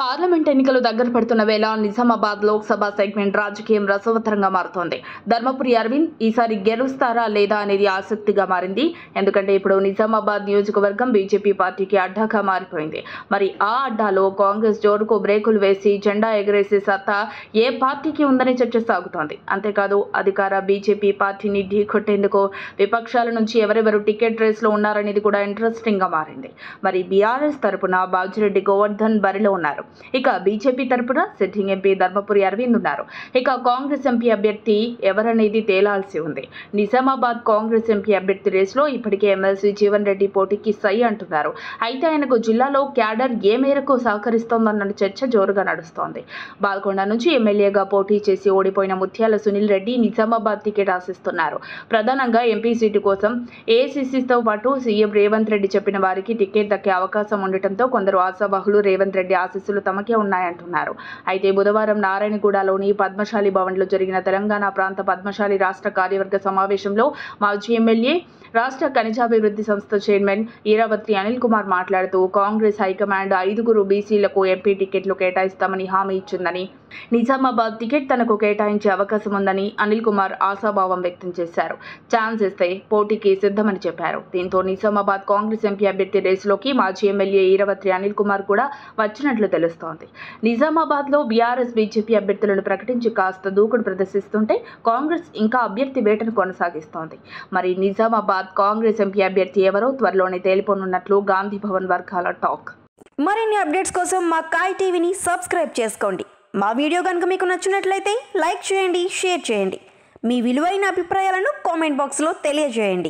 Parliament ఎన్నికలు దగ్గర పడుతున్న వేళ నిజామాబాద్ లోక్సభ సెగ్మెంట్ రాజకీయం రసవత్తరంగా మారుతోంది. ధర్మపురి అరవింద్ ఈసారి గెలుస్తారా లేదా అనేది ఆసక్తిగా మారింది. ఎందుకంటే ఇప్పుడు నిజామాబాద్ నియోజకవర్గం బీజేపీ పార్టీకి అడ్డాగా మారిపోయింది. మరి ఆ అడ్డాలో కాంగ్రెస్ జోరుకు బ్రేకులు వేసి జెండా ఎగరేసే సత్తా ఏ పార్టీకి ఉందని చర్చ సాగుతోంది. అంతేకాదు అధికార బీజేపీ పార్టీని ఢీకొట్టేందుకు విపక్షాల నుంచి ఎవరెవరు టికెట్ రేస్లో ఉన్నారనేది కూడా ఇంట్రెస్టింగ్ గా మారింది. మరి బీఆర్ఎస్ తరపున బాజిరెడ్డి గోవర్ధన్ బరిలో ఉన్నారు. ఇక బీజేపీ తరపున సిట్టింగ్ ఎంపీ ధర్మపురి అరవింద్ ఉన్నారు. ఇక కాంగ్రెస్ ఎంపీ అభ్యర్థి ఎవరనేది తేలాల్సి ఉంది. నిజామాబాద్ కాంగ్రెస్ ఎంపీ అభ్యర్థి రేసులో ఇప్పటికే ఎమ్మెల్సీ జీవన్ రెడ్డి పోటీకి సై అంటున్నారు. అయితే ఆయనకు జిల్లాలో క్యాడర్ ఏ మేరకు సహకరిస్తోందన్న చర్చ జోరుగా నడుస్తోంది. బాల్కొండ నుంచి ఎమ్మెల్యేగా పోటీ చేసి ఓడిపోయిన ముత్యాల సునీల్ రెడ్డి నిజామాబాద్ టికెట్ ఆశిస్తున్నారు. ప్రధానంగా ఎంపీ సీటు కోసం ఏఐసీసీతో పాటు సీఎం రేవంత్ రెడ్డి చెప్పిన వారికి టికెట్ దక్కే అవకాశం ఉండటంతో కొందరు ఆశావాహులు రేవంత్ రెడ్డి ఆశీస్సులు తమకే ఉన్నాయంటున్నారు. అయితే బుధవారం నారాయణగూడలోని పద్మశాలి భవన్లో జరిగిన తెలంగాణ ప్రాంత పద్మశాలి రాష్ట్ర కార్యవర్గ సమావేశంలో మాజీ ఎమ్మెల్యే, రాష్ట్ర ఖనిజాభివృద్ధి సంస్థ చైర్మన్ ఈరావత్రి అనిల్ కుమార్ మాట్లాడుతూ కాంగ్రెస్ హైకమాండ్ 5 బీసీలకు ఎంపీ టికెట్లు కేటాయిస్తామని హామీ ఇచ్చిందని, నిజామాబాద్ టికెట్ తనకు కేటాయించే అవకాశం ఉందని అనిల్ కుమార్ ఆశాభావం వ్యక్తం చేశారు. ఛాన్స్ ఇస్తే పోటీకి సిద్ధమని చెప్పారు. దీంతో నిజామాబాద్ కాంగ్రెస్ ఎంపీ అభ్యర్థి రేసులోకి మాజీ ఎమ్మెల్యే ఈరావత్రి అనిల్ కుమార్ కూడా వచ్చినట్లు తెలుస్తోంది. నిజామాబాద్లో బీఆర్ఎస్ బీజేపీ అభ్యర్థులను ప్రకటించి కాస్త దూకుడు ప్రదర్శిస్తుంటే కాంగ్రెస్ ఇంకా అభ్యర్థి వేటను కొనసాగిస్తోంది. మరి నిజామాబాద్ కాంగ్రెస్ ఎంపీ అభ్యర్థి ఎవరో త్వరలోనే తేలిపోనున్నట్లు గాంధీ భవన్ వర్గాల టాక్. మరిన్ని అప్డేట్స్ కోసం మా కాయ్ టీవీని సబ్స్క్రైబ్ చేసుకోండి. మా వీడియో కనుక మీకు నచ్చినట్లయితే లైక్ చేయండి, షేర్ చేయండి. మీ విలువైన అభిప్రాయాలను కామెంట్ బాక్స్లో తెలియజేయండి.